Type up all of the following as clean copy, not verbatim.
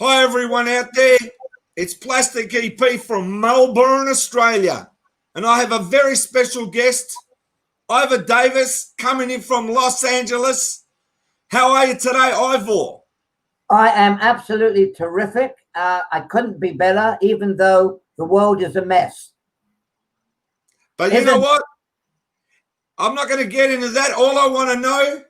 Hi, everyone out there. It's Plastic EP from Melbourne, Australia. And I have a very special guest, Ivor Davis, coming in from Los Angeles. How are you today, Ivor? I am absolutely terrific. I couldn't be better, even though the world is a mess. But you know what? I'm not going to get into that. All I want to know,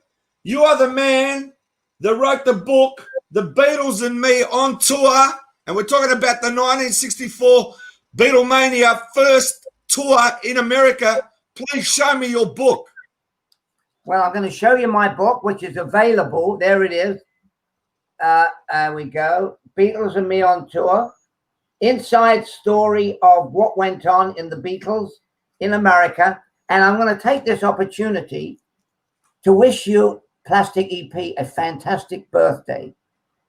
you are the man that wrote the book, The Beatles and Me on Tour. And we're talking about the 1964 Beatlemania first tour in America. Please show me your book. Well, I'm going to show you my book, which is available. There it is. There we go. Beatles and Me on Tour. Inside story of what went on in the Beatles in America. And I'm going to take this opportunity to wish you, Plastic EP, a fantastic birthday.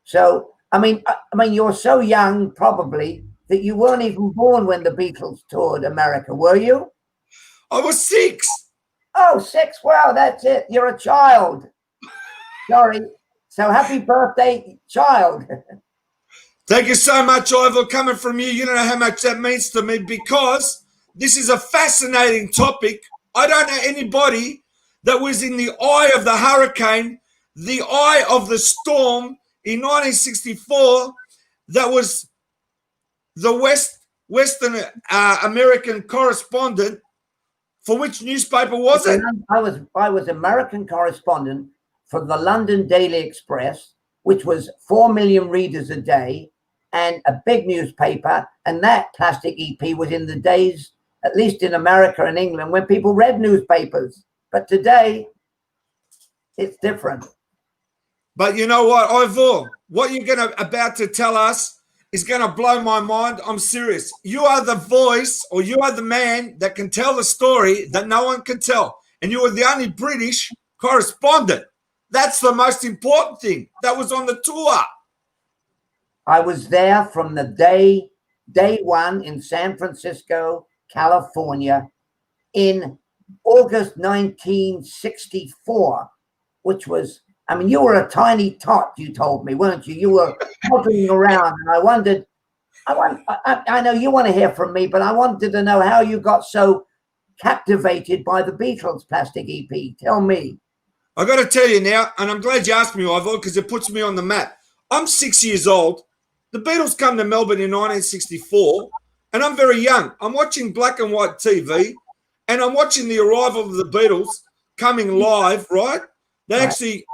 So, I mean, you're so young, probably, that you weren't even born when the Beatles toured America, were you? I was 6. Oh, 6. Wow, that's it. You're a child. Sorry. So happy birthday, child. Thank you so much, Ivor. Coming from you, you don't know how much that means to me, because this is a fascinating topic. I don't know anybody that was in the eye of the hurricane, the eye of the storm in 1964, that was the Western American correspondent. For which newspaper was it? I was American correspondent for the London Daily Express, which was 4 million readers a day and a big newspaper. And that Plastic EP was in the days, at least in America and England, when people read newspapers. But today, it's different. But you know what, Ivor? What you're about to tell us is going to blow my mind. I'm serious. You are the voice, or you are the man that can tell the story that no one can tell. And you were the only British correspondent. That's the most important thing. That was on the tour. I was there from the day one in San Francisco, California, in August 1964, which was, I mean, you were a tiny tot, you told me, weren't you? You were hovering around, and I wondered, I know you want to hear from me, but I wanted to know how you got so captivated by the Beatles, Plastic EP. Tell me. I got to tell you now, and I'm glad you asked me, Ivor, because it puts me on the map. I'm 6 years old. The Beatles come to Melbourne in 1964, and I'm very young. I'm watching black and white TV, and I'm watching the arrival of the Beatles coming live, right? They actually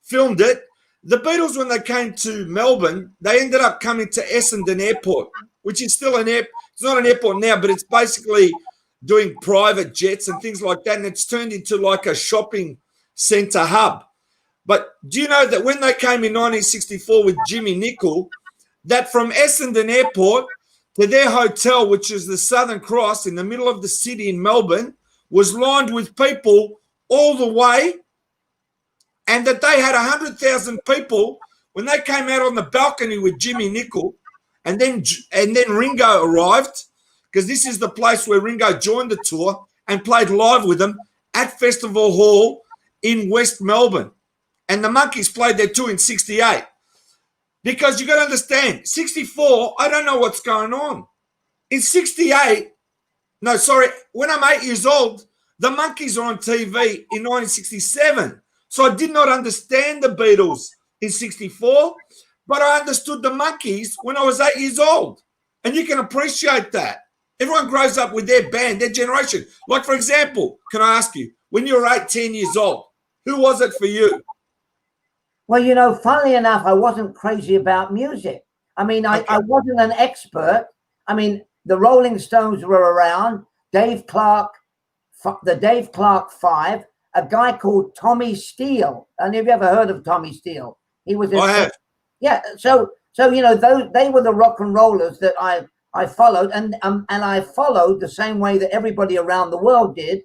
filmed it. The Beatles, when they came to Melbourne, they ended up coming to Essendon Airport, which is still it's not an airport now, but it's basically doing private jets and things like that, and it's turned into like a shopping centre hub. But do you know that when they came in 1964 with Jimmy Nicol, that from Essendon Airport to their hotel, which is the Southern Cross in the middle of the city in Melbourne, was lined with people all the way, and that they had 100,000 people when they came out on the balcony with Jimmy Nicol, and then Ringo arrived, because this is the place where Ringo joined the tour and played live with them at Festival Hall in West Melbourne. And the Monkees played there too in 68. Because you got to understand, 64, I don't know what's going on. In 68, when I'm 8 years old, the Monkees are on TV in 1967. So I did not understand the Beatles in 64, but I understood the Monkees when I was 8 years old. And you can appreciate that. Everyone grows up with their band, their generation. Like, for example, can I ask you, when you were 8, 10 years old, who was it for you? Well, you know, funnily enough, I wasn't crazy about music. I mean, I wasn't an expert. I mean, the Rolling Stones were around, Dave Clark, the Dave Clark Five, a guy called Tommy Steele. And have you ever heard of Tommy Steele? He was I have. Yeah. So you know, they were the rock and rollers that I followed, and I followed the same way that everybody around the world did.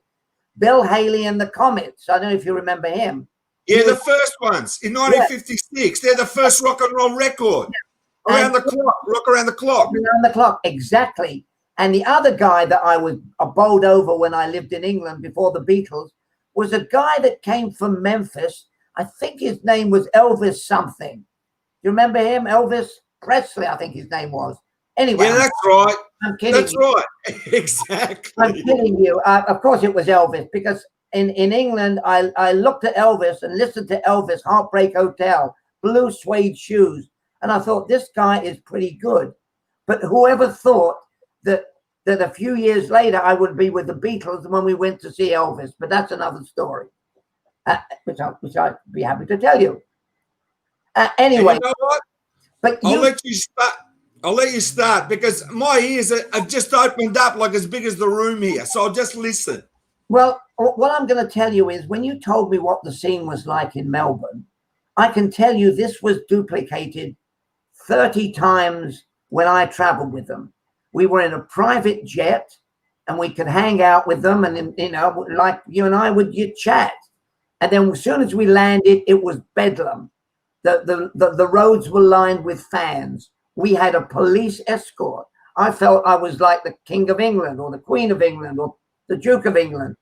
Bill Haley and the Comets. I don't know if you remember him. Yeah, the first ones in 1956. They're the first rock and roll record. Around the clock, rock around the clock. Around the clock, exactly. And the other guy that I was bowled over when I lived in England before the Beatles was a guy that came from Memphis. I think his name was Elvis something. You remember him, Elvis? Presley, I think his name was. Anyway, Yeah, that's right. I'm kidding That's you. right. Exactly. I'm kidding you. Of course, it was Elvis, because in England, I looked at Elvis and listened to Elvis, Heartbreak Hotel, Blue Suede Shoes, and I thought, this guy is pretty good. But whoever thought that a few years later I would be with the Beatles when we went to see Elvis? But that's another story, which I'd be happy to tell you. And Anyway, you know what? but I'll let you start. I'll let you start because my ears have just opened up like as big as the room here. So I'll just listen. Well, what I'm going to tell you is, when you told me what the scene was like in Melbourne, I can tell you this was duplicated 30 times when I traveled with them. We were in a private jet and we could hang out with them, and, you know, like you and I would, you chat. And then as soon as we landed, it was bedlam. The roads were lined with fans. We had a police escort. I felt I was like the King of England or the Queen of England or the Duke of England.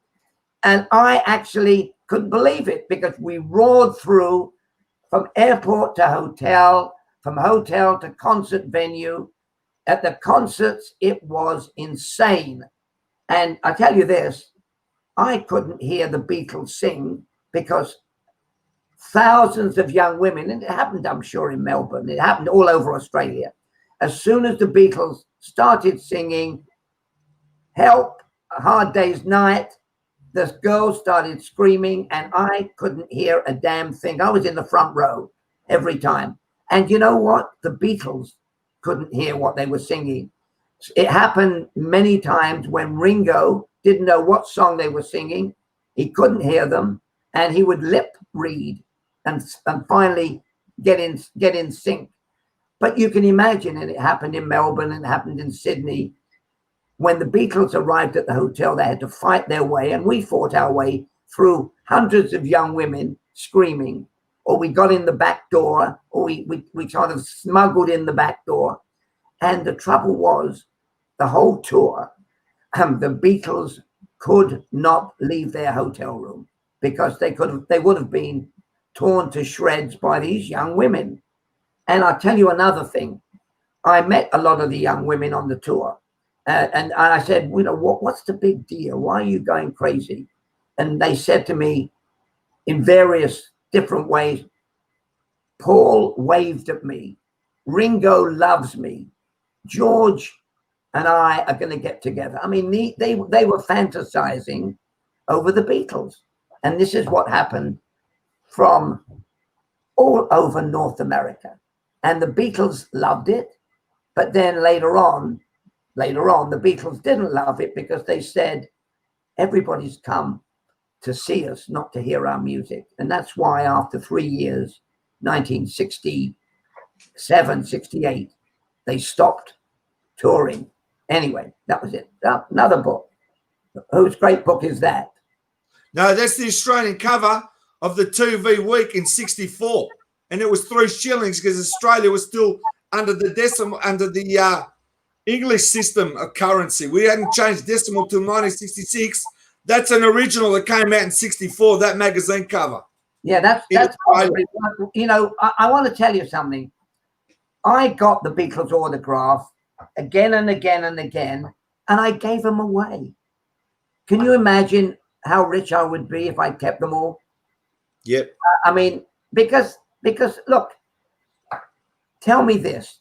And I actually couldn't believe it, because we roared through from airport to hotel, from hotel to concert venue. At the concerts, it was insane. And I tell you this, I couldn't hear the Beatles sing, because thousands of young women, and it happened, I'm sure, in Melbourne, it happened all over Australia. As soon as the Beatles started singing Help, A Hard Day's Night, the girls started screaming, and I couldn't hear a damn thing. I was in the front row every time. And you know what? The Beatles couldn't hear what they were singing. It happened many times when Ringo didn't know what song they were singing. He couldn't hear them, and he would lip read and finally get in sync. But you can imagine, and it happened in Melbourne and it happened in Sydney. When the Beatles arrived at the hotel, they had to fight their way, and we fought our way through hundreds of young women screaming, or we got in the back door, or we sort of smuggled in the back door. And the trouble was, the whole tour, the Beatles could not leave their hotel room, because they would have been torn to shreds by these young women. And I'll tell you another thing. I met a lot of the young women on the tour. And I said, you know, what's the big deal? Why are you going crazy? And they said to me in various different ways, Paul waved at me. Ringo loves me. George and I are going to get together. I mean, they were fantasizing over the Beatles. And this is what happened from all over North America. And the Beatles loved it. But then later on, the Beatles didn't love it, because they said, everybody's come to see us, not to hear our music. And that's why after 3 years, 1967, 68, they stopped touring. Anyway, that was it. Another book. Whose great book is that? No, that's the Australian cover of the TV Week in '64, and it was 3 shillings because Australia was still under the English system of currency. We hadn't changed decimal till 1966. That's an original that came out in '64. That magazine cover. Yeah, that's you know. I want to tell you something. I got the Beatles autograph again and again and again, and I gave them away. Can you imagine how rich I would be if I kept them all? Yep. I mean, because look, tell me this.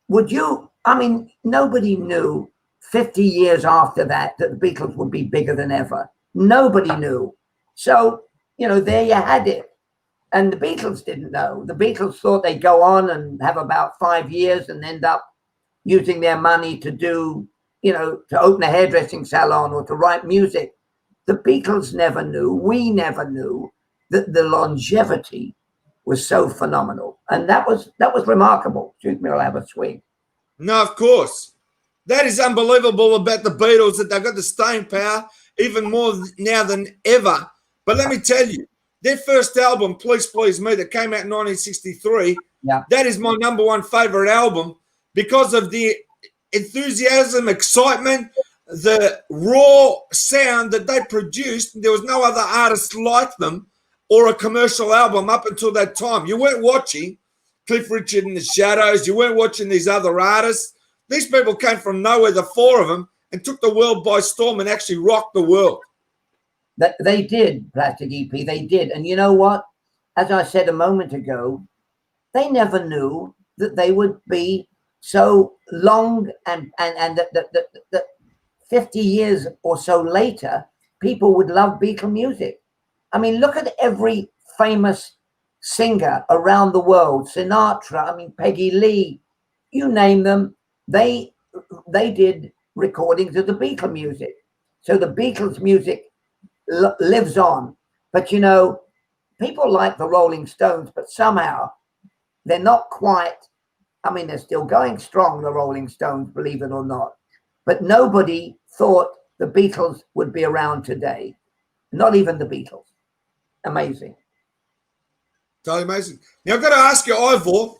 Would you, I mean, nobody knew 50 years after that the Beatles would be bigger than ever. Nobody knew. So, you know, there you had it. And the Beatles didn't know. The Beatles thought they'd go on and have about 5 years and end up using their money to do, you know, to open a hairdressing salon or to write music. The Beatles never knew, we never knew, that the longevity was so phenomenal. And that was remarkable. Excuse me, I'll have a swig. No, of course. That is unbelievable about the Beatles, that they've got the staying power even more now than ever. But let me tell you, their first album, Please Please Me, that came out in 1963, that is my #1 favorite album because of the enthusiasm, excitement, the raw sound that they produced. There was no other artist like them or a commercial album up until that time. You weren't watching Cliff Richard and the Shadows. You weren't watching these other artists. These people came from nowhere, the four of them, and took the world by storm and actually rocked the world. They did, Plastic EP. They did. And you know what? As I said a moment ago, they never knew that they would be so long and that 50 years or so later, people would love Beatle music. I mean, look at every famous singer around the world, Sinatra, I mean, Peggy Lee, you name them, they did recordings of the Beatles music. So the Beatles music lives on. But, you know, people like the Rolling Stones, but somehow they're not quite, I mean, they're still going strong, the Rolling Stones, believe it or not. But nobody thought the Beatles would be around today. Not even the Beatles. Amazing. Totally amazing. Now, I've got to ask you, Ivor,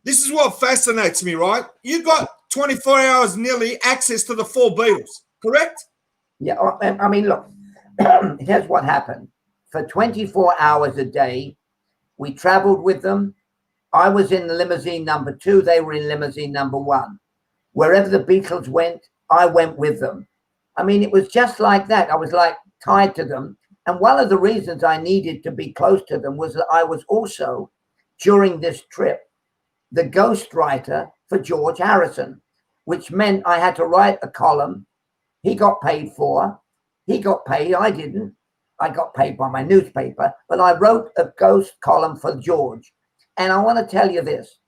this is what fascinates me, right? You got 24 hours nearly access to the four Beatles, correct? Yeah, I mean, look, here's what happened. For 24 hours a day, we traveled with them. I was in the limousine number 2. They were in limousine number 1. Wherever the Beatles went, I went with them. I mean, it was just like that. I was like tied to them. And one of the reasons I needed to be close to them was that I was also, during this trip, the ghostwriter for George Harrison, which meant I had to write a column. He got paid for. He got paid. I didn't. I got paid by my newspaper. But I wrote a ghost column for George. And I want to tell you this.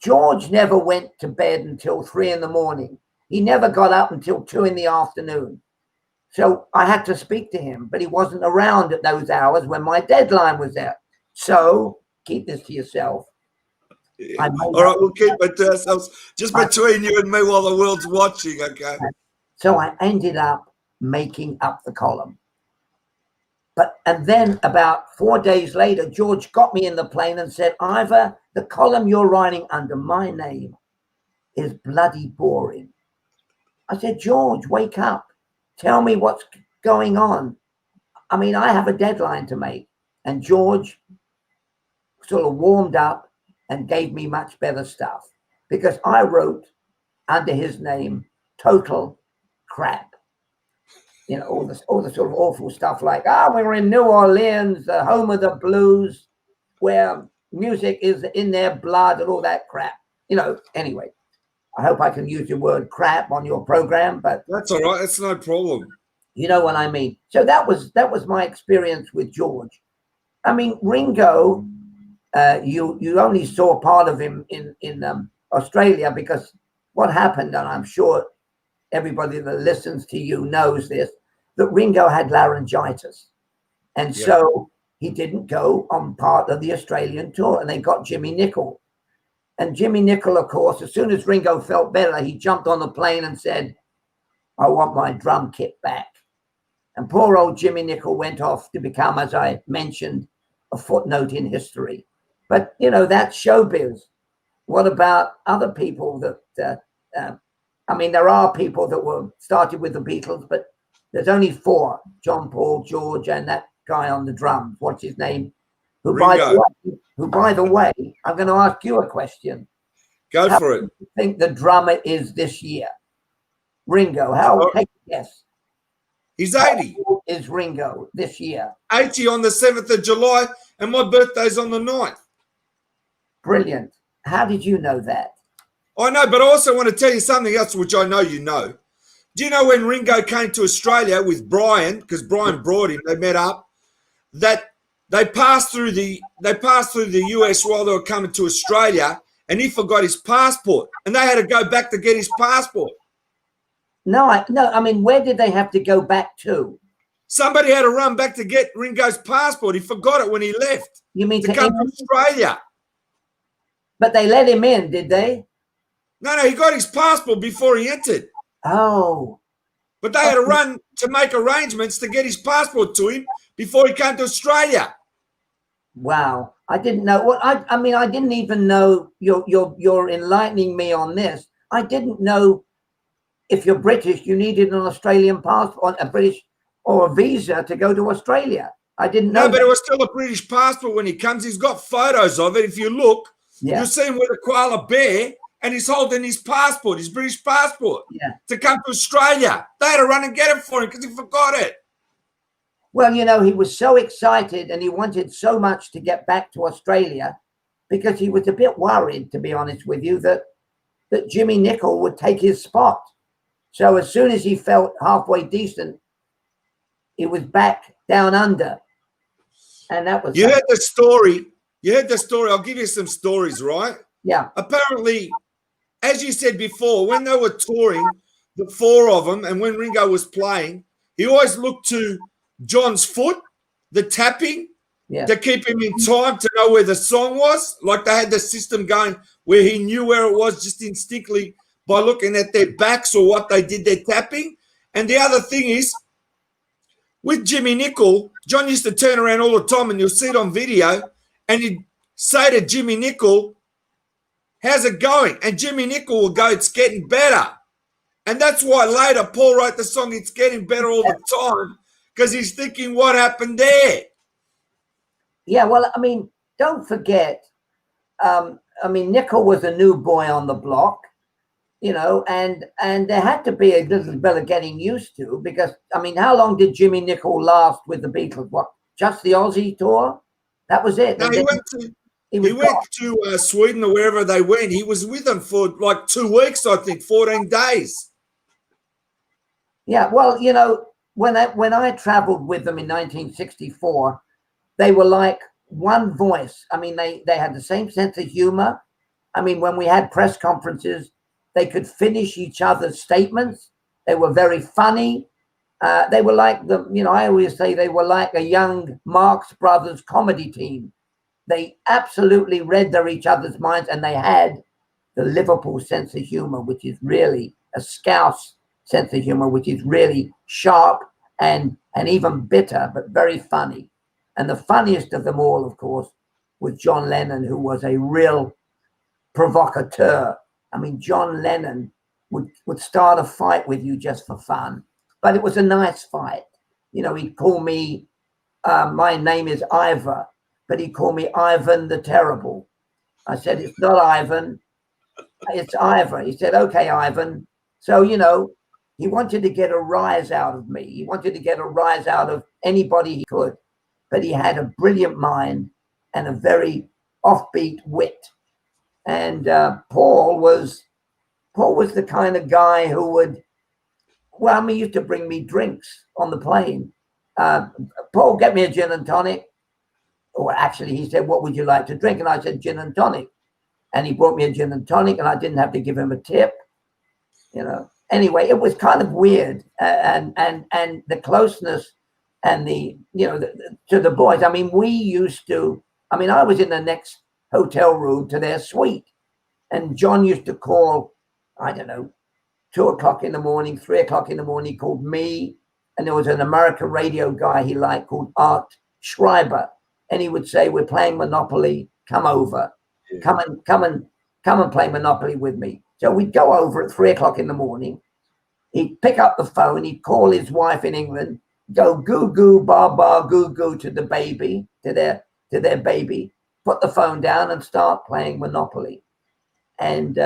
George never went to bed until 3 in the morning. He never got up until 2 in the afternoon. So I had to speak to him, but he wasn't around at those hours when my deadline was there. So keep this to yourself. Yeah. All right, we'll keep it to ourselves, just between you and me while the world's watching, okay? So I ended up making up the column. And then about 4 days later, George got me in the plane and said, Ivor, the column you're writing under my name is bloody boring. I said, George, wake up. Tell me what's going on. I mean, I have a deadline to make. And George sort of warmed up and gave me much better stuff because I wrote under his name total crap. You know, all the sort of awful stuff like, we were in New Orleans, the home of the blues, where music is in their blood and all that crap. You know, anyway. I hope I can use the word crap on your program, but that's all right. That's no problem. You know what I mean. So that was my experience with George. I mean, Ringo, you only saw part of him in Australia because what happened, and I'm sure everybody that listens to you knows this, that Ringo had laryngitis, and so he didn't go on part of the Australian tour, and they got Jimmy Nicol. And Jimmy Nicol, of course, as soon as Ringo felt better, he jumped on the plane and said, I want my drum kit back. And poor old Jimmy Nicol went off to become, as I mentioned, a footnote in history. But, you know, that's showbiz. What about other people that, I mean, there are people that were started with the Beatles, but there's only 4, John, Paul, George, and that guy on the drums. What's his name? Who, by the way, I'm going to ask you a question. Go for it. How do you think the drummer is this year? Ringo, take a guess. He's 80. How old is Ringo this year? 80 on the 7th of July, and my birthday's on the 9th. Brilliant. How did you know that? I know, but I also want to tell you something else, which I know you know. Do you know when Ringo came to Australia with Brian, because Brian brought him, they met up, that they passed through the US while they were coming to Australia, and he forgot his passport, and they had to go back to get his passport. No, I mean, where did they have to go back to? Somebody had to run back to get Ringo's passport. He forgot it when he left. You mean to come to Australia? But they let him in, did they? No, he got his passport before he entered. Oh. But they had to run to make arrangements to get his passport to him before he came to Australia. Wow, I didn't know. Well, I mean, I didn't even know. You're enlightening me on this. I didn't know if you're British, you needed an Australian passport, a British or a visa to go to Australia. I didn't know. No, but it was still a British passport when he comes. He's got photos of it. If you look, Yeah. You'll see him with a koala bear and he's holding his passport, his British passport, to come to Australia. They had to run and get it for him because he forgot it. Well, you know, he was so excited and he wanted so much to get back to Australia because he was a bit worried, to be honest with you, that Jimmy Nicol would take his spot. So as soon as he felt halfway decent, he was back down under. And that was... You heard the story. You heard the story. I'll give you some stories, right? Yeah. Apparently, as you said before, when they were touring, the four of them, and when Ringo was playing, he always looked to John's foot, the tapping, to keep him in time to know where the song was. Like they had the system going where he knew where it was just instinctively by looking at their backs or what they did, their tapping. And the other thing is, with Jimmy Nicol, John used to turn around all the time, and you'll see it on video, and he'd say to Jimmy Nicol, "How's it going?" And Jimmy Nicol will go, "It's getting better." And that's why later Paul wrote the song, "It's Getting Better All the Time," because he's thinking, what happened there? Yeah, well, I mean, don't forget, I mean, Nicol was a new boy on the block, you know, and there had to be a little bit of getting used to because, I mean, how long did Jimmy Nicol last with the Beatles? What, just the Aussie tour? That was it. No, he went to Sweden or wherever they went. He was with them for like 2 weeks, I think, 14 days. Yeah, well, you know, when I traveled with them in 1964, they were like one voice. I mean, they had the same sense of humor. I mean, when we had press conferences, they could finish each other's statements. They were very funny. They were like I always say they were like a young Marx Brothers comedy team. They absolutely read each other's minds, and they had the Liverpool sense of humor, which is really a Scouse sense of humor, which is really sharp and even bitter, but very funny. And the funniest of them all, of course, was John Lennon, who was a real provocateur. I mean, John Lennon would start a fight with you just for fun, but it was a nice fight. You know, he'd call me, my name is Ivor, but he'd call me Ivan the Terrible. I said, it's not Ivan, it's Ivor. He said, okay, Ivan. So, you know, he wanted to get a rise out of me. He wanted to get a rise out of anybody he could, but he had a brilliant mind and a very offbeat wit. And Paul was the kind of guy who would, well, I mean, he used to bring me drinks on the plane. Paul, get me a gin and tonic. Or actually, he said, what would you like to drink? And I said, gin and tonic. And he brought me a gin and tonic, and I didn't have to give him a tip. You know. Anyway, it was kind of weird, and the closeness and to the boys. I mean, we used to. I mean, I was in the next hotel room to their suite, and John used to call, I don't know, 2 o'clock in the morning, 3 o'clock in the morning. He called me, and there was an American radio guy he liked called Art Schreiber, and he would say, "We're playing Monopoly. Come over, come and play Monopoly with me." So we'd go over at 3 o'clock in the morning. He'd pick up the phone. He'd call his wife in England, go goo goo ba ba goo goo to the baby, to their baby, put the phone down and start playing Monopoly. And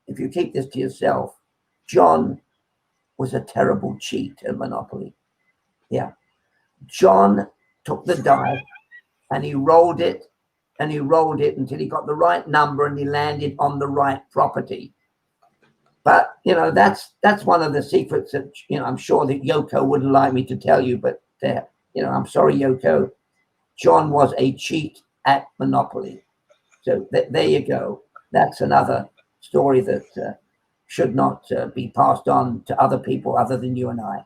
if you keep this to yourself, John was a terrible cheat at Monopoly. Yeah, John took the die and he rolled it and he rolled it until he got the right number and he landed on the right property. But, you know, that's one of the secrets that, you know, I'm sure that Yoko wouldn't like me to tell you, but, you know, I'm sorry, Yoko. John was a cheat at Monopoly. So there you go. That's another story that should not be passed on to other people other than you and I.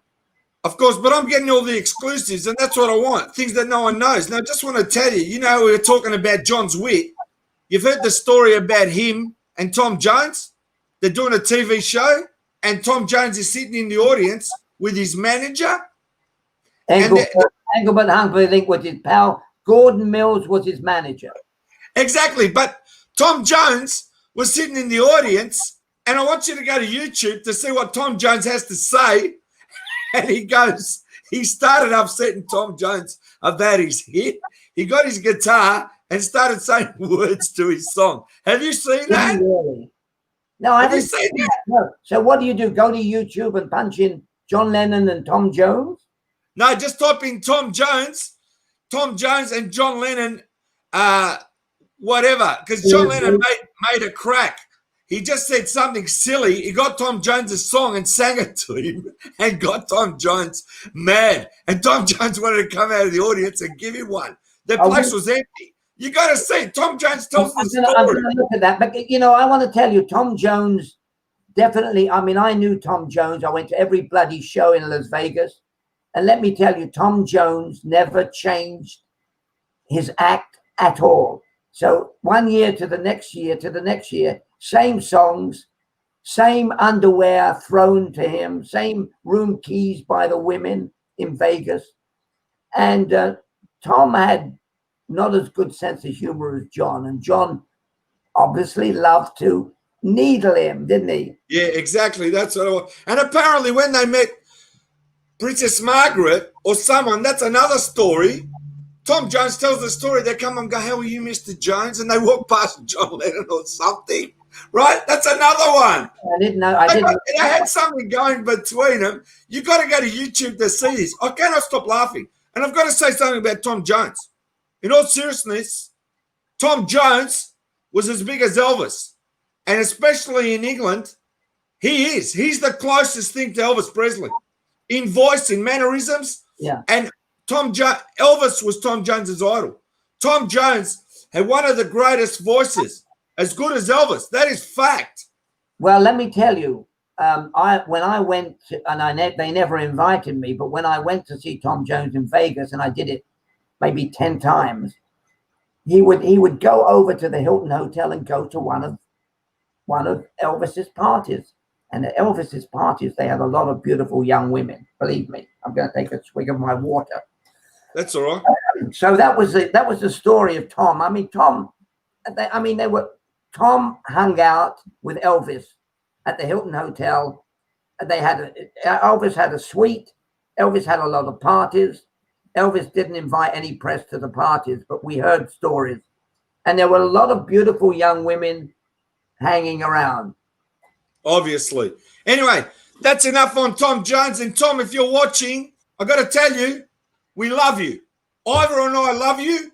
Of course, but I'm getting all the exclusives, and that's what I want, things that no one knows. Now, I just want to tell you, you know, we were talking about John's wit. You've heard the story about him and Tom Jones. They're doing a TV show, and Tom Jones is sitting in the audience with his manager. Engelbert Humphrey, I think, was his pal. Gordon Mills was his manager. Exactly, but Tom Jones was sitting in the audience, and I want you to go to YouTube to see what Tom Jones has to say. And he started upsetting Tom Jones about his hit. He got his guitar and started saying words to his song. Have you seen that? Really? No, I Have you haven't seen seen that? that. No. So what do? Go to YouTube and punch in John Lennon and Tom Jones? No, just type in Tom Jones and John Lennon, whatever, because John Lennon made a crack. He just said something silly. He got Tom Jones' song and sang it to him and got Tom Jones mad. And Tom Jones wanted to come out of the audience and give him one. The place was empty. You got to see. Tom Jones tells the story. I'm going to look at that. But, I want to tell you, Tom Jones, definitely. I mean, I knew Tom Jones. I went to every bloody show in Las Vegas. And let me tell you, Tom Jones never changed his act at all. So one year to the next year, same songs, same underwear thrown to him, same room keys by the women in Vegas. And Tom had not as good sense of humor as John. And John obviously loved to needle him, didn't he? Yeah, exactly. That's what I want. And apparently when they met Princess Margaret or someone, that's another story. Tom Jones tells the story. They come and go, how are you, Mr. Jones? And they walk past John Lennon or something. Right? That's another one. I didn't know. They had something going between them. You got to go to YouTube to see this. I cannot stop laughing. And I've got to say something about Tom Jones. In all seriousness, Tom Jones was as big as Elvis. And especially in England, he is. He's the closest thing to Elvis Presley. In voice, in mannerisms. Yeah. And Elvis was Tom Jones's idol. Tom Jones had one of the greatest voices, as good as Elvis. That is fact. Well, let me tell you, when I went to, and they never invited me, but when I went to see Tom Jones in Vegas, and I did it maybe 10 times, he would go over to the Hilton Hotel and go to one of Elvis's parties. And at Elvis's parties, they had a lot of beautiful young women. Believe me, I'm going to take a swig of my water. That's all right. So that was the story of Tom. I mean, Tom hung out with Elvis at the Hilton Hotel. Elvis had a suite. Elvis had a lot of parties. Elvis didn't invite any press to the parties, but we heard stories. And there were a lot of beautiful young women hanging around. Obviously. Anyway, that's enough on Tom Jones. And Tom, if you're watching, I got to tell you, we love you. Ivor and I love you,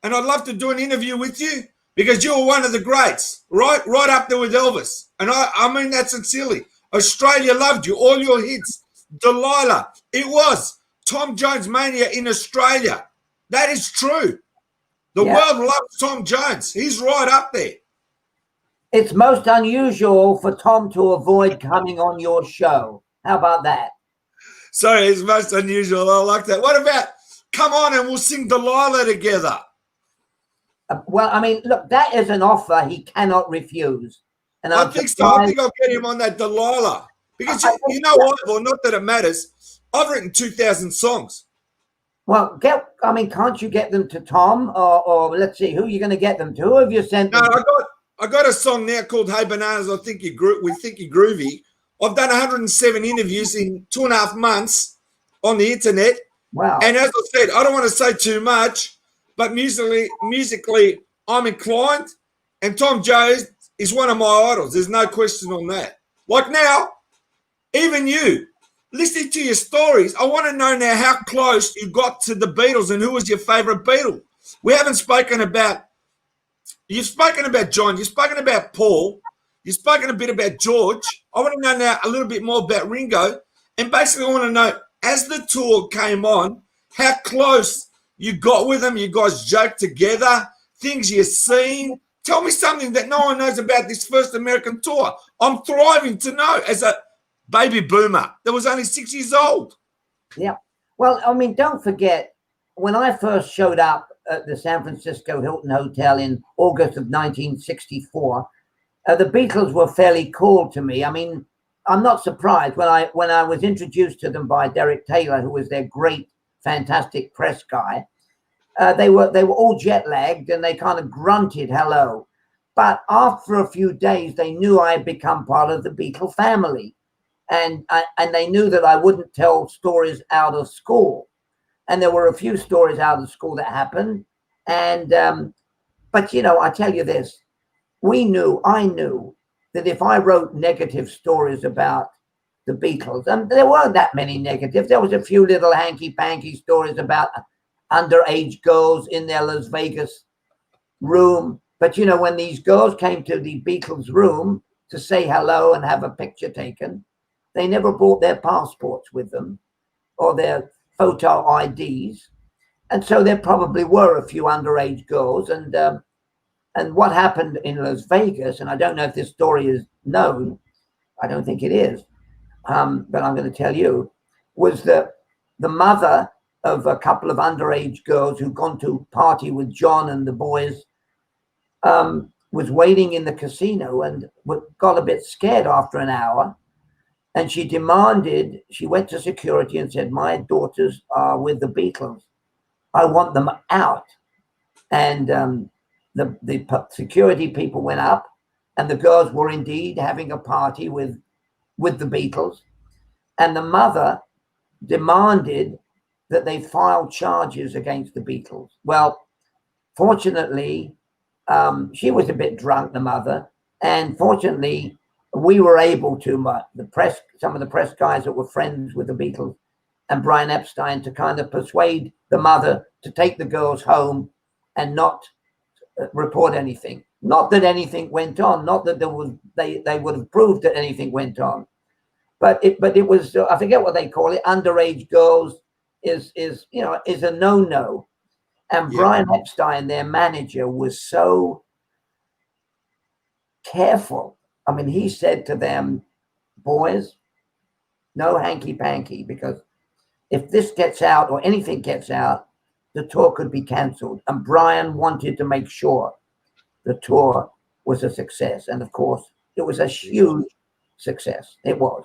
and I'd love to do an interview with you because you were one of the greats, right up there with Elvis. And I mean that sincerely. Australia loved you, all your hits. Delilah, it was Tom Jones mania in Australia. That is true. The world loves Tom Jones. He's right up there. It's most unusual for Tom to avoid coming on your show. How about that? Sorry, it's most unusual. I like that. What about come on and we'll sing Delilah together? Well, I mean, look, that is an offer he cannot refuse. And I think so. I think I'll get him on that Delilah. Because you know what? Well, not that it matters. I've written 2,000 songs. Well, can't you get them to Tom? Or let's see, who are you going to get them to? Who have you sent them to? I got a song now called Hey Bananas, We Think You're Groovy. I've done 107 interviews in 2.5 months on the internet. Wow. And as I said, I don't want to say too much, but musically, I'm inclined. And Tom Jones is one of my idols. There's no question on that. Like now, even you, listening to your stories, I want to know now how close you got to the Beatles and who was your favorite Beatle. We haven't spoken about, you've spoken about John, you've spoken about Paul, you've spoken a bit about George. I want to know now a little bit more about Ringo. And basically I want to know, as the tour came on, how close you got with them. You guys joked together, things you've seen. Tell me something that no one knows about this first American tour. I'm thriving to know as a baby boomer that was only 6 years old. Yeah. Well, I mean, don't forget, when I first showed up at the San Francisco Hilton Hotel in August of 1964, the Beatles were fairly cool to me. I mean, I'm not surprised when I was introduced to them by Derek Taylor, who was their great, fantastic press guy. They were all jet lagged and they kind of grunted hello. But after a few days, they knew I had become part of the Beatle family. And they knew that I wouldn't tell stories out of school. And there were a few stories out of school that happened. And But, I tell you this, I knew that if I wrote negative stories about the Beatles, and there weren't that many negatives, there was a few little hanky-panky stories about underage girls in their Las Vegas room. But, when these girls came to the Beatles room to say hello and have a picture taken, they never brought their passports with them or their photo IDs. And so there probably were a few underage girls. And what happened in Las Vegas, and I don't know if this story is known, I don't think it is, but I'm going to tell you, was that the mother of a couple of underage girls who'd gone to party with John and the boys was waiting in the casino and got a bit scared after an hour. And she went to security and said, my daughters are with the Beatles. I want them out. And the security people went up, and the girls were indeed having a party with the Beatles. And the mother demanded that they file charges against the Beatles. Well, fortunately, she was a bit drunk, the mother, and fortunately, we were able to, some of the press guys that were friends with the Beatles and Brian Epstein, to kind of persuade the mother to take the girls home and not report anything. Not that anything went on, not that they would have proved that anything went on, but it was, I forget what they call it, underage girls is a no-no. And Brian Epstein, their manager, was so careful. I mean, he said to them, boys, no hanky-panky, because if this gets out or anything gets out, the tour could be canceled. And Brian wanted to make sure the tour was a success. And of course, it was a huge success. It was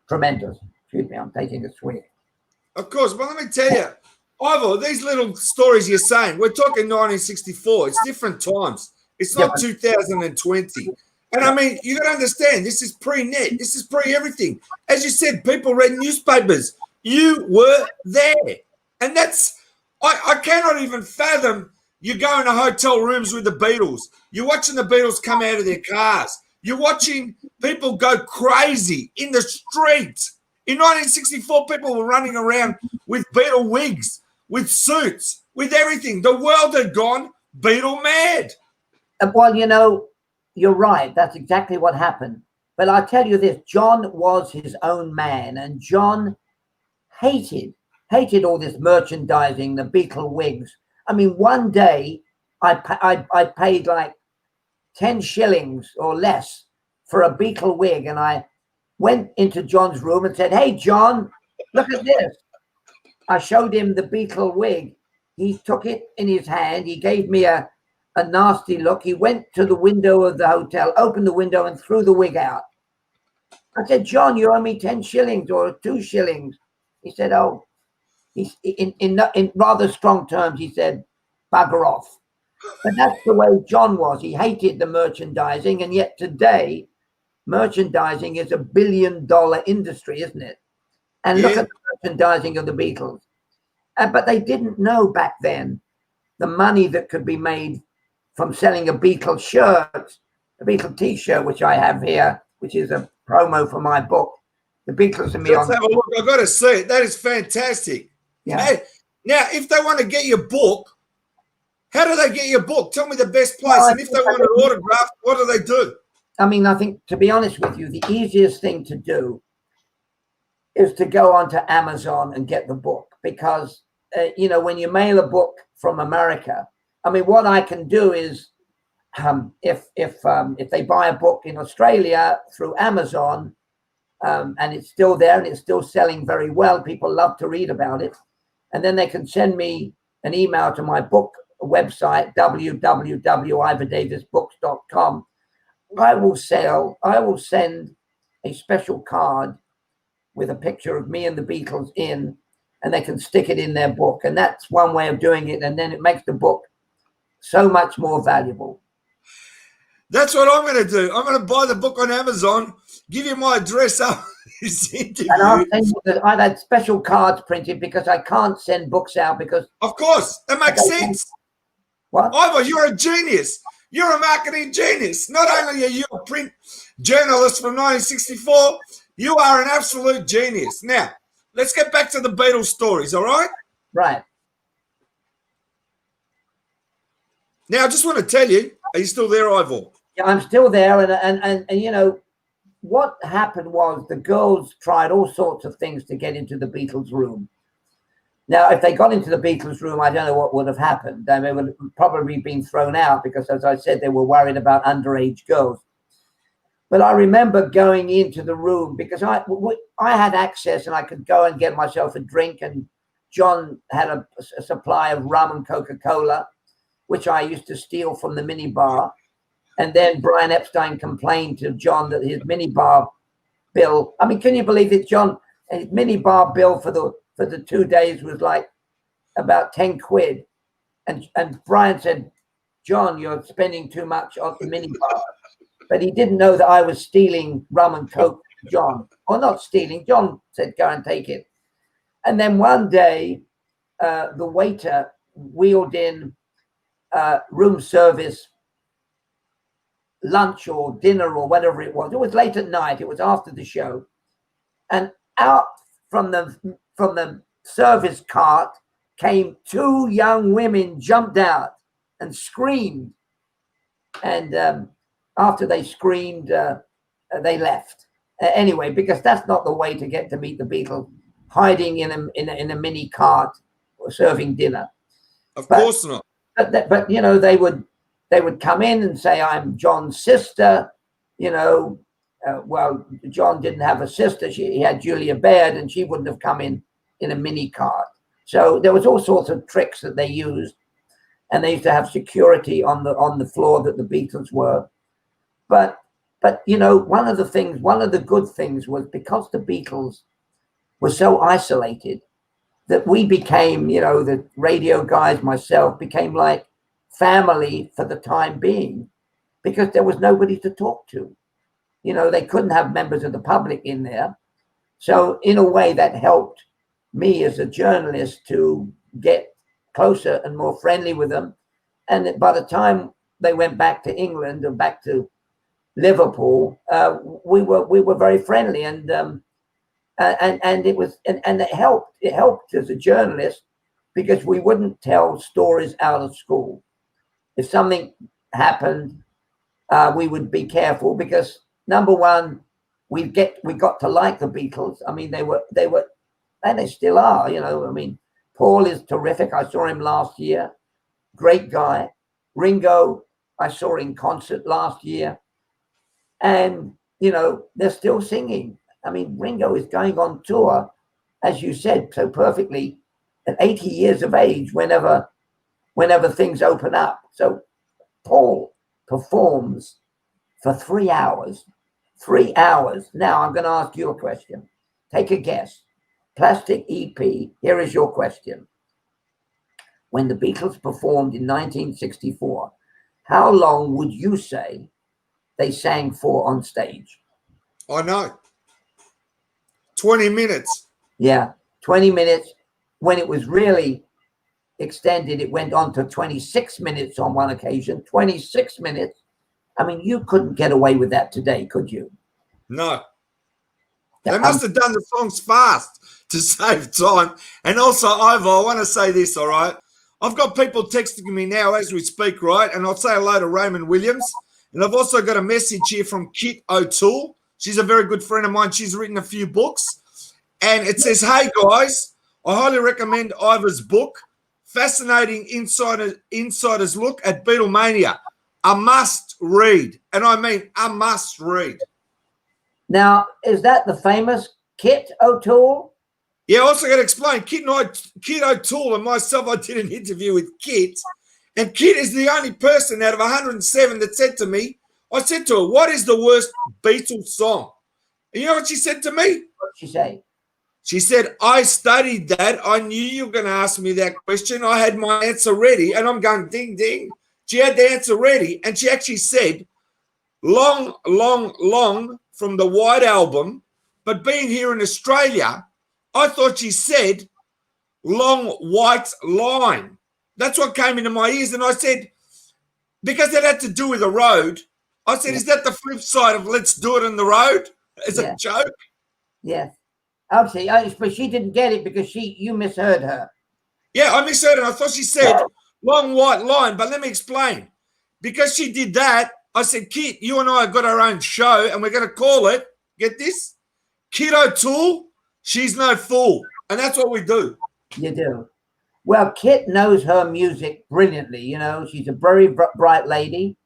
tremendous. Excuse me, I'm taking a swig. Of course, but let me tell you, Ivor, these little stories you're saying, we're talking 1964. It's different times. It's not 2020. And I mean, you got to understand, this is pre-net. This is pre-everything. As you said, people read newspapers. You were there. And that's, I cannot even fathom you going to hotel rooms with the Beatles. You're watching the Beatles come out of their cars. You're watching people go crazy in the streets. In 1964, people were running around with Beatle wigs, with suits, with everything. The world had gone Beatle mad. Well, you're right. That's exactly what happened. But I'll tell you this, John was his own man, and John hated all this merchandising, the Beatle wigs. I mean, one day I paid like 10 shillings or less for a Beatle wig, and I went into John's room and said, hey, John, look at this. I showed him the Beatle wig. He took it in his hand. He gave me a nasty look. He went to the window of the hotel, opened the window, and threw the wig out. I said, John, you owe me 10 shillings or 2 shillings. He said, oh, in rather strong terms, he said, bugger off. But that's the way John was. He hated the merchandising. And yet today, merchandising is $1 billion industry, isn't it? And look at the merchandising of the Beatles. But they didn't know back then the money that could be made from selling a Beatles shirt, a Beatles t-shirt, which I have here, which is a promo for my book, The Beatles and Me. Let's have a look. I've got to see it. That is fantastic. Yeah. Now, if they want to get your book, how do they get your book? Tell me the best place. Well, and if they want an autograph, what do they do? I mean, I think, to be honest with you, the easiest thing to do is to go onto Amazon and get the book, because, when you mail a book from America, I mean, what I can do is, if they buy a book in Australia through Amazon, and it's still there and it's still selling very well, people love to read about it, and then they can send me an email to my book website, www.ivordavisbooks.com. I will send a special card with a picture of me and the Beatles in, and they can stick it in their book. And that's one way of doing it. And then it makes the book so much more valuable. That's what I'm going to do. I'm going to buy the book on Amazon, give you my address up this interview. And I'll send you I've had special cards printed because I can't send books out because... Of course, that makes sense. What? Ivor, you're a genius. You're a marketing genius. Not only are you a print journalist from 1964, you are an absolute genius. Now, let's get back to the Beatles stories, all right? Right. Now, I just want to tell you, are you still there, Ivor? Yeah, I'm still there, and you know what happened was the girls tried all sorts of things to get into the Beatles room. Now, if they got into the Beatles room, I don't know what would have happened. They would have probably been thrown out because, as I said, they were worried about underage girls. But I remember going into the room because I had access and I could go and get myself a drink. And John had a supply of rum and Coca-Cola, which I used to steal from the minibar. And then Brian Epstein complained to John that his minibar bill, I mean, can you believe it, John? His minibar bill for the 2 days was like about 10 quid. And Brian said, John, you're spending too much on the minibar. But he didn't know that I was stealing rum and Coke from John. Or not stealing. John said, go and take it. And then one day, the waiter wheeled in room service lunch or dinner or whatever it was. It was late at night. It was after the show. And out from the service cart came two young women, jumped out and screamed. And after they screamed, they left. Anyway, because that's not the way to get to meet the Beatles, hiding in a mini cart or serving dinner. Of course not. But you know, they would come in and say, I'm John's sister, you know. Well, John didn't have a sister. He had Julia Baird, and she wouldn't have come in a mini cart. So there was all sorts of tricks that they used, and they used to have security on the floor that the Beatles were. But you know, one of the good things was because the Beatles were so isolated that we became, you know, the radio guys, myself, became like family for the time being, because there was nobody to talk to. You know, they couldn't have members of the public in there. So in a way that helped me as a journalist to get closer and more friendly with them. And by the time they went back to England or back to Liverpool, we were very friendly, and it helped as a journalist, because we wouldn't tell stories out of school. If something happened, we would be careful, because number one, we got to like the Beatles. I mean, they were, and they still are. You know, I mean, Paul is terrific. I saw him last year, great guy. Ringo, I saw in concert last year, and you know, they're still singing. I mean, Ringo is going on tour, as you said so perfectly, at 80 years of age, whenever things open up. So Paul performs for 3 hours. 3 hours. Now I'm going to ask you a question. Take a guess. Plastic EP, here is your question. When the Beatles performed in 1964, how long would you say they sang for on stage? I know. 20 minutes. Yeah, 20 minutes. When it was really extended, it went on to 26 minutes on one occasion. 26 minutes. I mean, you couldn't get away with that today, could you? No. They must have done the songs fast to save time. And also, Ivor, I want to say this, all right? I've got people texting me now as we speak, right? And I'll say hello to Raymond Williams. And I've also got a message here from Kit O'Toole. She's a very good friend of mine. She's written a few books. And it says, hey, guys, I highly recommend Ivor's book, Fascinating Insider's Look at Beatlemania. A must read. And I mean a must read. Now, is that the famous Kit O'Toole? Yeah, I also got to explain. Kit O'Toole and myself, I did an interview with Kit. And Kit is the only person out of 107 that said to me, I said to her, what is the worst Beatles song? And you know what she said to me? What did she say? She said, I studied that. I knew you were going to ask me that question. I had my answer ready. And I'm going, ding, ding. She had the answer ready. And she actually said, long, long, long from the White Album. But being here in Australia, I thought she said, long white line. That's what came into my ears. And I said, because it had to do with the road, I said, is that the flip side of let's do it on the road as a joke? Yes. Obviously, but she didn't get it because you misheard her. Yeah, I misheard her. I thought she said long white line, but let me explain. Because she did that, I said, Kit, you and I have got our own show, and we're going to call it, get this, Kit O'Toole, She's No Fool. And that's what we do. You do. Well, Kit knows her music brilliantly. You know, she's a very bright lady.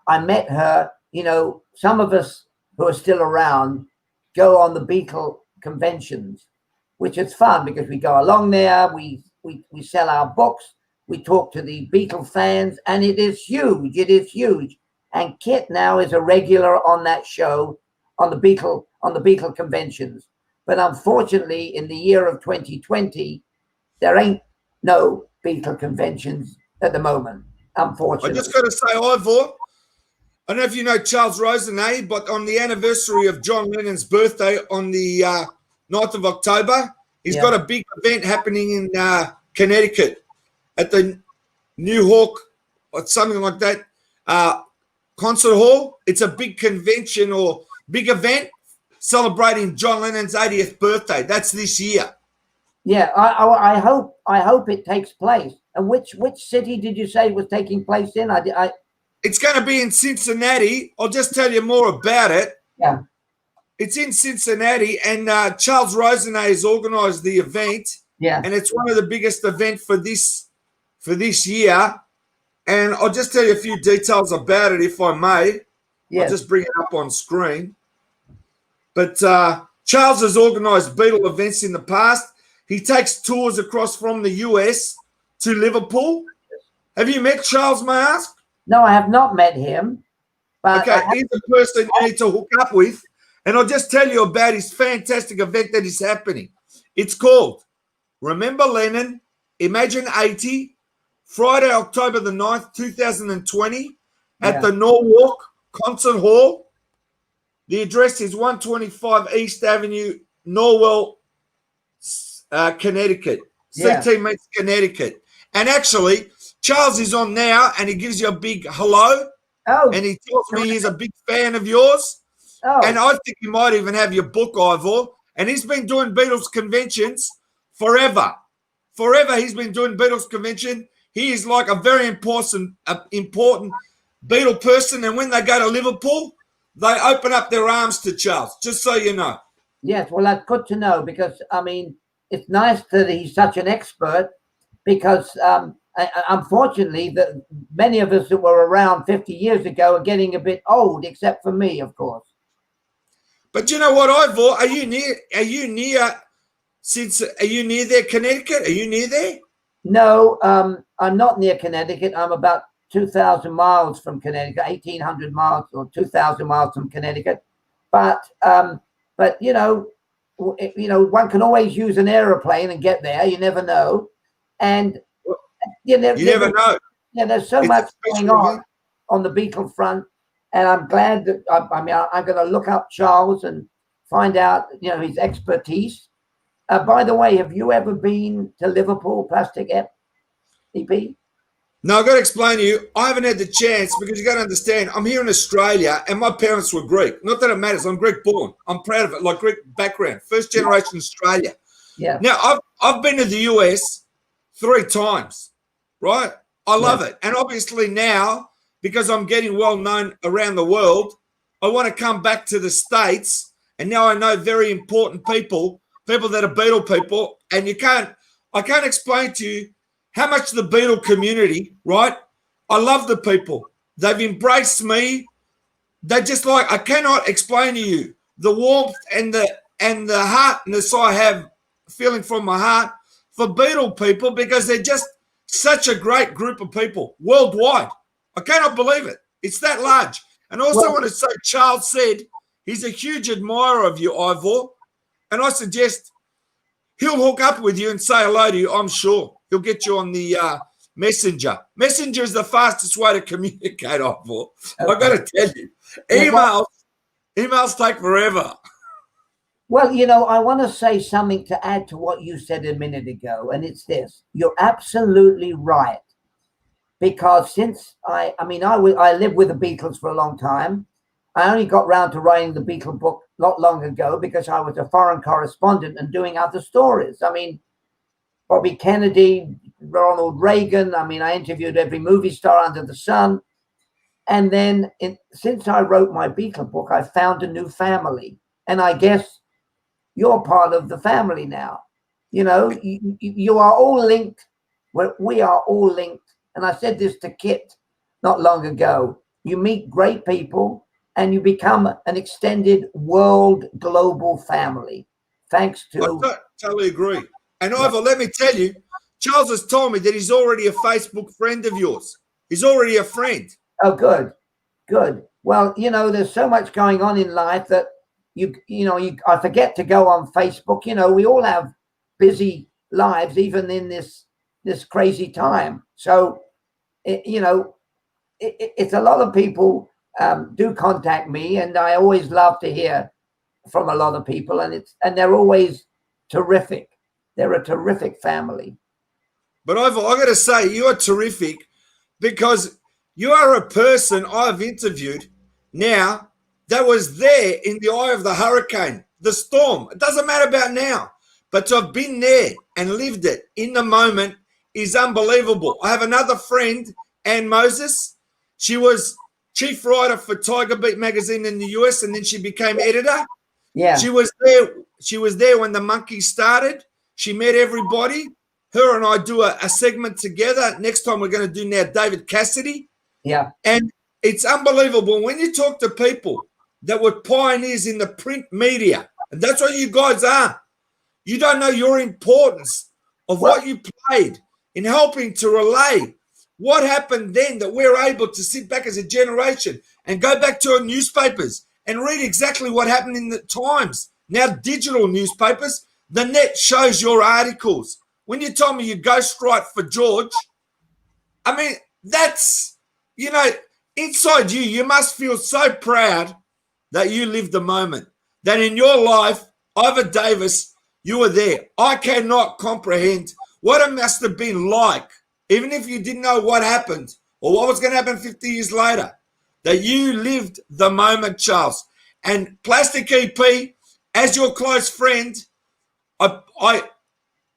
I met her, you know, some of us who are still around go on the Beatle conventions, which is fun because we go along there, we sell our books, we talk to the Beatle fans, and it is huge. It is huge. And Kit now is a regular on that show on the Beatle conventions. But unfortunately, in the year of 2020, there ain't no Beatle conventions at the moment. Unfortunately, I just got to say, Ivor, I don't know if you know Charles Rosenay, but on the anniversary of John Lennon's birthday on the 9th of October, he's got a big event happening in Connecticut at the New Hawk or something like that concert hall. It's a big convention or big event celebrating John Lennon's 80th birthday. That's this year. Yeah, I hope it takes place. And which city did you say it was taking place in? It's going to be in Cincinnati. I'll just tell you more about it. Yeah. It's in Cincinnati, and Charles Rosenay has organised the event. Yeah. And it's one of the biggest events for this year. And I'll just tell you a few details about it, if I may. Yes. I'll just bring it up on screen. But Charles has organised Beatle events in the past. He takes tours across from the US to Liverpool. Have you met Charles, may I ask? No, I have not met him. But okay, he's the person you need to hook up with. And I'll just tell you about his fantastic event that is happening. It's called Remember Lennon, Imagine 80, Friday, October the 9th, 2020, at the Norwalk Concert Hall. The address is 125 East Avenue, Norwell, Connecticut. CT meets Connecticut. And actually, Charles is on now, and he gives you a big hello. Oh. And he tells me he's a big fan of yours. Oh. And I think he might even have your book, Ivor. And he's been doing Beatles conventions forever. Forever he's been doing Beatles convention. He is like a very important Beatle person. And when they go to Liverpool, they open up their arms to Charles, just so you know. Yes, well, that's good to know because, I mean, it's nice that he's such an expert because unfortunately, many of us that were around 50 years ago are getting a bit old, except for me, of course. But you know what, Ivor? Are you near there, Connecticut? Are you near there? No, I'm not near Connecticut. I'm about 2,000 miles from Connecticut, 1,800 miles or 2,000 miles from Connecticut. But you know, one can always use an aeroplane and get there. You never know, and you never know. Yeah, there's so much going on the Beatle front, and I'm glad that I'm going to look up Charles and find out his expertise. By the way, have you ever been to Liverpool, Plastic EP? No, I've got to explain to you, I haven't had the chance because you got to understand, I'm here in Australia and my parents were Greek. Not that it matters, I'm Greek born. I'm proud of it, like Greek background, first generation Australia. Yeah. Now, I've been to the US 3 times, right? I love it. And obviously now, because I'm getting well known around the world, I want to come back to the States. And now I know very important people that are Beatle people. And I can't explain to you how much the Beatle community, right? I love the people. They've embraced me. They just I cannot explain to you the warmth and the heartness I have feeling from my heart for Beatle people because they're just such a great group of people worldwide. I cannot believe it. It's that large. And I also want to say Charles said he's a huge admirer of you, Ivor. And I suggest he'll hook up with you and say hello to you, I'm sure. He'll get you on the Messenger. Messenger is the fastest way to communicate, Ivor. Okay. I've got to tell you. Emails take forever. Well, I want to say something to add to what you said a minute ago, and it's this. You're absolutely right. because since I lived with the Beatles for a long time. I only got round to writing the Beatle book not long ago because I was a foreign correspondent and doing other stories. I mean, Bobby Kennedy, Ronald Reagan. I mean, I interviewed every movie star under the sun. And then since I wrote my Beatle book, I found a new family. And I guess you're part of the family now. You know, you are all linked. We are all linked. And I said this to Kit not long ago. You meet great people and you become an extended world global family. Thanks to. I totally agree. And Ivor, let me tell you, Charles has told me that he's already a Facebook friend of yours. He's already a friend. Oh, good, good. Well, you know, there's so much going on in life that I forget to go on Facebook. You know, we all have busy lives, even in this crazy time. So, it's a lot of people do contact me, and I always love to hear from a lot of people, and they're always terrific. They're a terrific family. But Ivor, I got to say, you are terrific because you are a person I've interviewed now that was there in the eye of the hurricane, the storm. It doesn't matter about now, but to have been there and lived it in the moment is unbelievable. I have another friend, Ann Moses. She was chief writer for Tiger Beat magazine in the US, and then she became editor. Yeah. She was there. She was there when the Monkeys started. She met everybody. Her and I do a segment together. Next time we're going to do now David Cassidy. Yeah. And it's unbelievable when you talk to people that were pioneers in the print media, and that's what you guys are. You don't know your importance of what you played in helping to relay what happened then, that we're able to sit back as a generation and go back to our newspapers and read exactly what happened in the Times. Now digital newspapers, the net shows your articles. When you told me you ghostwrite for George, I mean, that's, inside you must feel so proud that you lived the moment, that in your life, Ivor Davis, you were there. I cannot comprehend what it must have been like, even if you didn't know what happened or what was going to happen 50 years later, that you lived the moment, Charles. And Plastic EP, as your close friend, I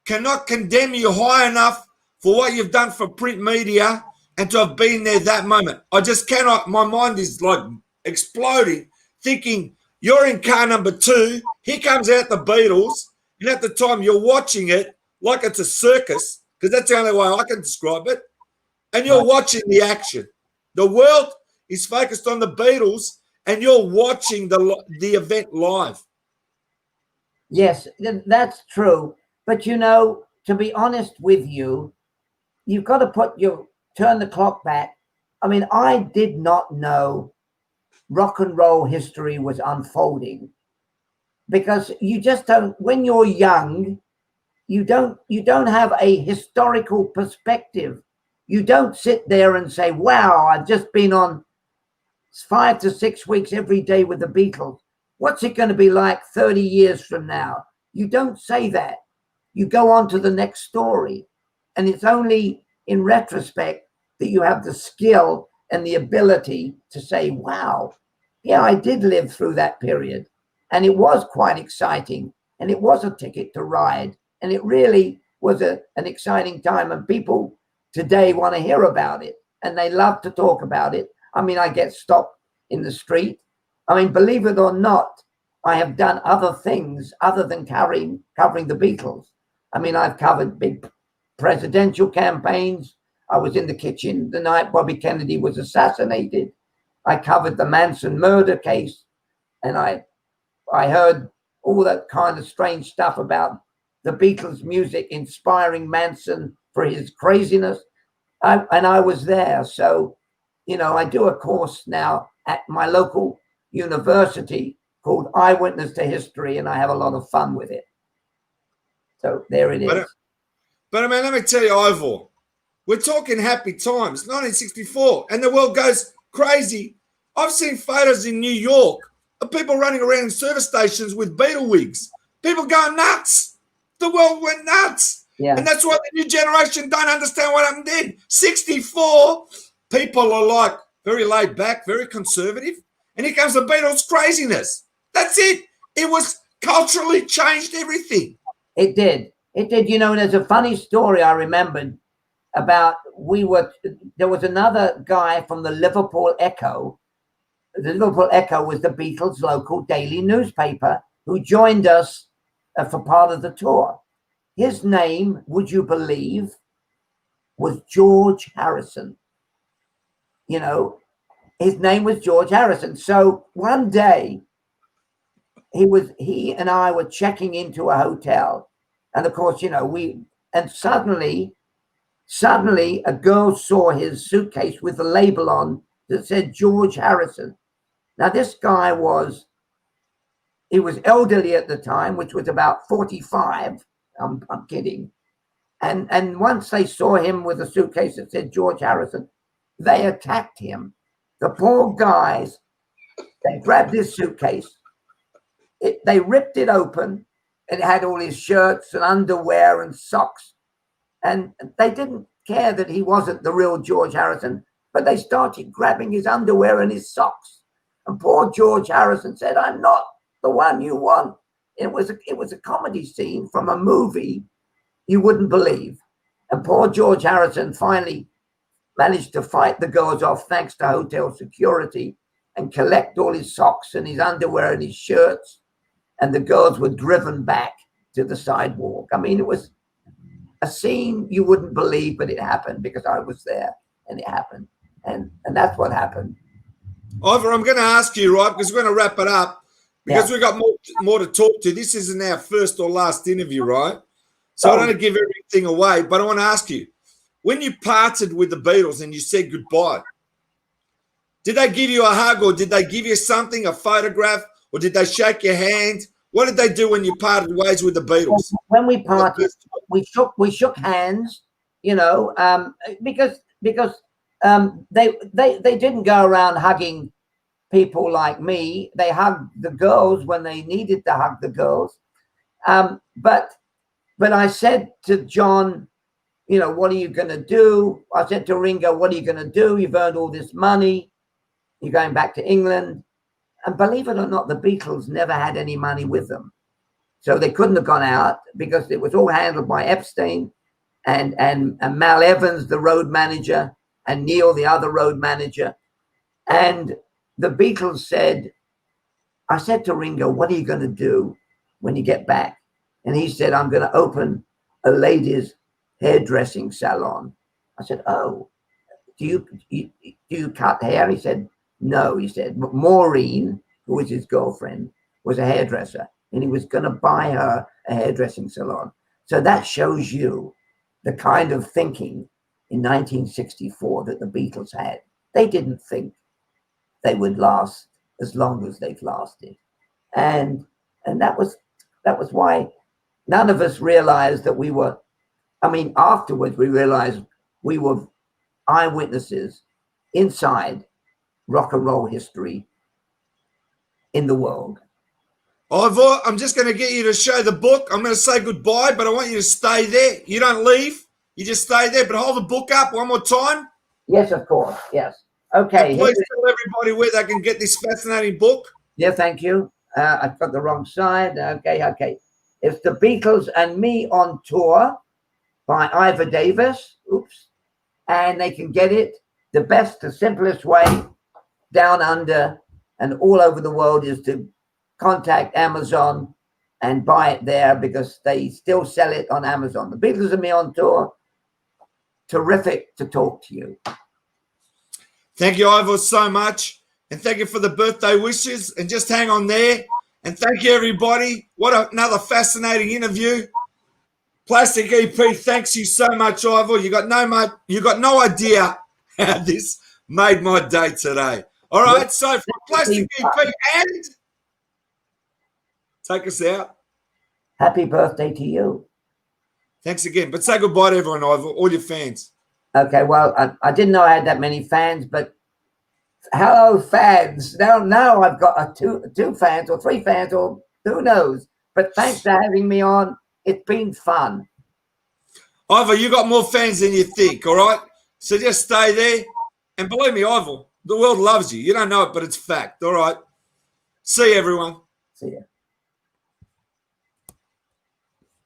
cannot condemn you high enough for what you've done for print media and to have been there that moment. I just cannot, my mind is like exploding, thinking you're in car number 2, here comes out the Beatles, and at the time you're watching it like it's a circus, because that's the only way I can describe it, and you're watching the action. The world is focused on the Beatles, and you're watching the event live. Yes, that's true. But to be honest with you, you've got to turn the clock back. I mean, I did not know rock and roll history was unfolding, because you just don't, when you're young, you don't have a historical perspective. You don't sit there and say, wow, I've just been on 5 to 6 weeks every day with the Beatles. What's it going to be like 30 years from now? You don't say that. You go on to the next story. And it's only in retrospect that you have the skill and the ability to say, wow, yeah, I did live through that period. And it was quite exciting. And it was a ticket to ride. And it really was an exciting time. And people today want to hear about it. And they love to talk about it. I mean, I get stopped in the street. I mean, believe it or not, I have done other things other than covering the Beatles. I mean, I've covered big presidential campaigns. I was in the kitchen the night Bobby Kennedy was assassinated. I covered the Manson murder case. And I heard all that kind of strange stuff about the Beatles' music inspiring Manson for his craziness. And I was there. So, I do a course now at my local university called Eyewitness to History, and I have a lot of fun with it. So there it is. But I mean, let me tell you, Ivor, we're talking happy times, 1964, and the world goes crazy. I've seen photos in New York of people running around in service stations with Beatle wigs. People going nuts. The world went nuts. Yeah. And that's why the new generation don't understand what happened then. 64, people are like very laid back, very conservative. And here comes the Beatles craziness. That's it. It was culturally changed everything. It did. It did. You know, there's a funny story I remembered about there was another guy from the Liverpool Echo. The Liverpool Echo was the Beatles' local daily newspaper who joined us for part of the tour. His name, would you believe, was George Harrison. You know, his name was George Harrison. So one day he and I were checking into a hotel. And of course, you know, suddenly a girl saw his suitcase with the label on that said George Harrison. Now this guy he was elderly at the time, which was about 45. I'm kidding. And once they saw him with a suitcase that said George Harrison, they attacked him. The poor guys, they grabbed his suitcase. They ripped it open. It had all his shirts and underwear and socks. And they didn't care that he wasn't the real George Harrison, but they started grabbing his underwear and his socks. And poor George Harrison said, "I'm not the one you want." It was a comedy scene from a movie you wouldn't believe. And poor George Harrison finally managed to fight the girls off thanks to hotel security and collect all his socks and his underwear and his shirts. And the girls were driven back to the sidewalk. I mean, it was a scene you wouldn't believe, but it happened because I was there and it happened. And that's what happened. Ivor, I'm going to ask you, right, because we're going to wrap it up because we've got more to talk to. This isn't our first or last interview, right? So I don't want to give everything away, but I want to ask you, when you parted with the Beatles and you said goodbye, did they give you a hug or did they give you something, a photograph, or did they shake your hand? What did they do when you parted ways with the Beatles? When we parted, we shook hands, you know, because they didn't go around hugging people like me. They hugged the girls when they needed to hug the girls. But I said to John, you know, what are you going to do? I said to Ringo, what are you going to do? You've earned all this money. You're going back to England. And believe it or not, the Beatles never had any money with them. So they couldn't have gone out because it was all handled by Epstein and Mal Evans, the road manager, and Neil, the other road manager. And the Beatles said, I said to Ringo, what are you going to do when you get back? And he said, I'm going to open a ladies' hairdressing salon. I said, oh, do you cut hair? He said, no. He said, but Maureen, who was his girlfriend, was a hairdresser, and he was going to buy her a hairdressing salon. So that shows you the kind of thinking in 1964 that the Beatles had. They didn't think they would last as long as they've lasted. And that was why none of us realized that we were, I mean, afterwards we realized we were eyewitnesses inside rock and roll history in the world. Ivor, I'm just going to get you to show the book. I'm going to say goodbye, but I want you to stay there. You don't leave. You just stay there, but hold the book up one more time. Yes, of course. Yes. Okay. And please tell everybody where they can get this fascinating book. Yeah, thank you. I've got the wrong side. Okay. It's The Beatles and Me on Tour by Ivor Davis. Oops. And they can get it the best, the simplest way down under and all over the world is to contact Amazon and buy it there because they still sell it on Amazon. The Beatles and Me on Tour. Terrific to talk to you. Thank you, Ivor, so much. And thank you for the birthday wishes. And just hang on there. And thank you, everybody. What another fascinating interview. Plastic EP, thanks you so much, Ivor. You got no idea how this made my day today. All right, so from Plastic EP and take us out. Happy birthday to you. Thanks again. But say goodbye to everyone, Ivor, all your fans. Okay, well, I didn't know I had that many fans, but hello, fans. Now I've got two fans or three fans or who knows. But thanks for having me on. It's been fun. Ivor, you got more fans than you think, all right? So just stay there. And believe me, Ivor, the world loves you. You don't know it, but it's fact, all right? See you, everyone. See ya.